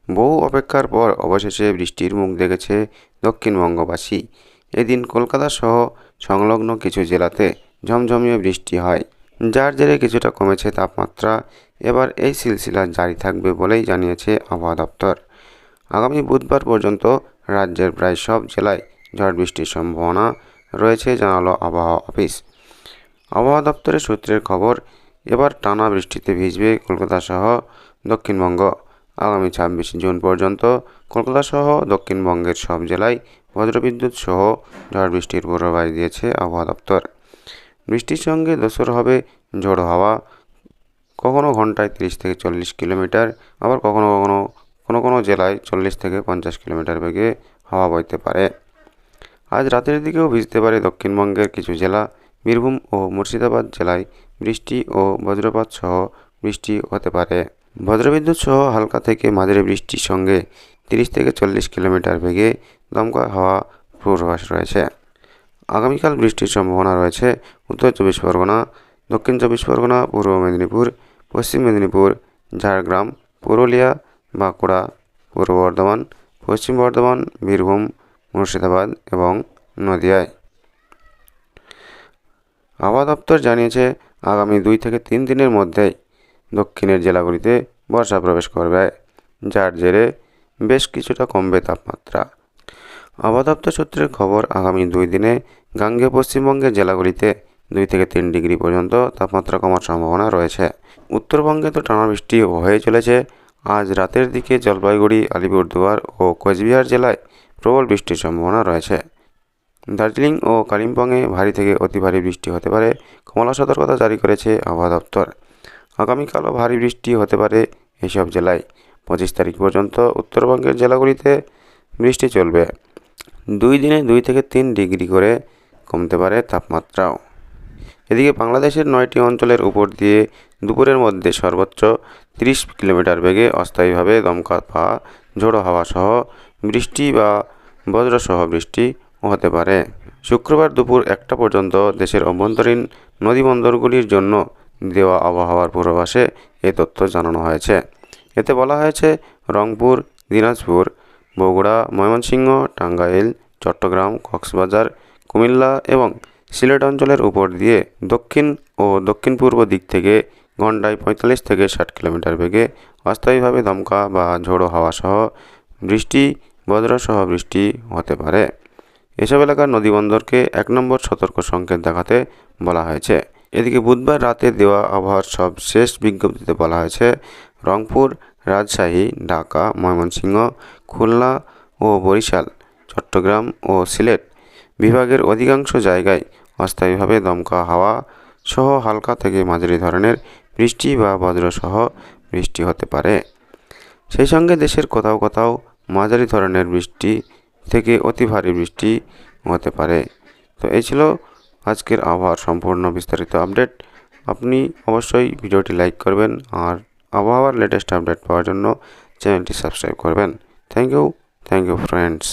বহু অপেক্ষার পর অবশেষে বৃষ্টির মুখ দেখেছে দক্ষিণবঙ্গবাসী। এদিন কলকাতা সহ সংলগ্ন কিছু জেলাতে ঝমঝমিয়ে বৃষ্টি হয়, যার জেরে কিছুটা কমেছে তাপমাত্রা। এবার এই সিলসিলা জারি থাকবে বলেই জানিয়েছে আবহাওয়া দপ্তর। আগামী বুধবার পর্যন্ত রাজ্যের প্রায় সব জেলায় ঝড় বৃষ্টির সম্ভাবনা রয়েছে জানালো আবহাওয়া অফিস। আবহাওয়া দপ্তরের সূত্রের খবর, এবার টানা বৃষ্টিতে ভিজবে কলকাতা সহ দক্ষিণবঙ্গ। আগামী 26 জুন পর্যন্ত কলকাতা সহ দক্ষিণবঙ্গের সব জেলায় বজ্রবিদ্যুৎ সহ ঝড় বৃষ্টির পূর্বাভাস দিয়েছে আবহাওয়া দপ্তর। বৃষ্টির সঙ্গে দোসর হবে ঝোড়ো হাওয়া, কখনো ঘন্টায় 30 থেকে 40 কিলোমিটার, আবার কখনো কোনো জেলায় 40 থেকে 50 কিলোমিটার বেগে হাওয়া বইতে পারে। আজ রাতের দিকেও ভিজতে পারে দক্ষিণবঙ্গের কিছু জেলা। বীরভূম ও মুর্শিদাবাদ জেলায় বৃষ্টি ও বজ্রপাত সহ বৃষ্টি হতে পারে। বজ্রবিদ্যুৎ সহ হালকা থেকে মাঝারি বৃষ্টির সঙ্গে 30 থেকে 40 কিলোমিটার বেগে দমকা হাওয়া পূর্বাভাস রয়েছে। আগামীকাল বৃষ্টির সম্ভাবনা রয়েছে উত্তর 24 পরগনা, দক্ষিণ 24 পরগনা, পূর্ব মেদিনীপুর, পশ্চিম মেদিনীপুর, ঝাড়গ্রাম, পুরুলিয়া, বাঁকুড়া, পূর্ব বর্ধমান, পশ্চিম বর্ধমান, বীরভূম, মুর্শিদাবাদ এবং নদিয়ায়। আবহাওয়া দপ্তর জানিয়েছে, আগামী 2 থেকে 3 দিনের মধ্যেই দক্ষিণের জেলাগুলিতে বর্ষা প্রবেশ করবে, যার জেরে বেশ কিছুটা কমবে তাপমাত্রা। আবহাওয়া দপ্তর সূত্রের খবর, আগামী 2 দিনে গাঙ্গেয় পশ্চিমবঙ্গের জেলাগুলিতে 2 থেকে 3 ডিগ্রি পর্যন্ত তাপমাত্রা কমার সম্ভাবনা রয়েছে। উত্তরবঙ্গে তো টানা বৃষ্টি হয়ে চলেছে। আজ রাতের দিকে জলপাইগুড়ি, আলিপুরদুয়ার ও কোচবিহার জেলায় প্রবল বৃষ্টির সম্ভাবনা রয়েছে। দার্জিলিং ও কালিম্পংয়ে ভারী থেকে অতি ভারী বৃষ্টি হতে পারে, কমলা সতর্কতা জারি করেছে আবহাওয়া দপ্তর। আগামীকালও ভারী বৃষ্টি হতে পারে এইসব জেলায়। 25 তারিখ পর্যন্ত উত্তরবঙ্গের জেলাগুলিতে বৃষ্টি চলবে। 2 দিনে 2 থেকে 3 ডিগ্রি করে কমতে পারে তাপমাত্রাও। এদিকে বাংলাদেশের 9টি অঞ্চলের উপর দিয়ে দুপুরের মধ্যে সর্বোচ্চ 30 কিলোমিটার বেগে অস্থায়ীভাবে দমকা বা ঝোড়ো হাওয়া সহ বৃষ্টি বা বজ্রসহ বৃষ্টি হতে পারে। শুক্রবার দুপুর 1টা পর্যন্ত দেশের অভ্যন্তরীণ নদীবন্দরগুলির জন্য দেওয়া আবহাওয়ার পূর্বাভাসে এ তথ্য জানানো হয়েছে। এতে বলা হয়েছে, রংপুর, দিনাজপুর, বগুড়া, ময়মনসিংহ, টাঙ্গাইল, চট্টগ্রাম, কক্সবাজার, কুমিল্লা এবং সিলেট অঞ্চলের উপর দিয়ে দক্ষিণ ও দক্ষিণ পূর্ব দিক থেকে ঘন্টায় 45 থেকে 60 কিলোমিটার বেগে অস্থায়ীভাবে দমকা বা ঝোড়ো হাওয়া সহ বৃষ্টি, বজ্রসহ বৃষ্টি হতে পারে। এসব এলাকার নদীবন্দরকে 1 নম্বর সতর্ক সংকেত দেখাতে বলা হয়েছে। এদিকে বুধবার রাতে দেওয়া আবহাওয়ার সব শেষ বিজ্ঞপ্তিতে বলা হয়েছে, রংপুর, রাজশাহী, ঢাকা, ময়মনসিংহ, খুলনা ও বরিশাল, চট্টগ্রাম ও সিলেট বিভাগের অধিকাংশ জায়গায় অস্থায়ীভাবে দমকা হাওয়া সহ হালকা থেকে মাঝারি ধরনের বৃষ্টি বা বজ্রসহ বৃষ্টি হতে পারে। সেই সঙ্গে দেশের কোথাও কোথাও মাঝারি ধরনের বৃষ্টি থেকে অতি ভারী বৃষ্টি হতে পারে। তো এই ছিল আজকের আবহাওয়ার সম্পূর্ণ বিস্তারিত আপডেট। আপনি অবশ্যই ভিডিওটি লাইক করবেন আর আবহাওয়ার লেটেস্ট আপডেট পাওয়ার জন্য চ্যানেলটি সাবস্ক্রাইব করবেন। Thank you friends.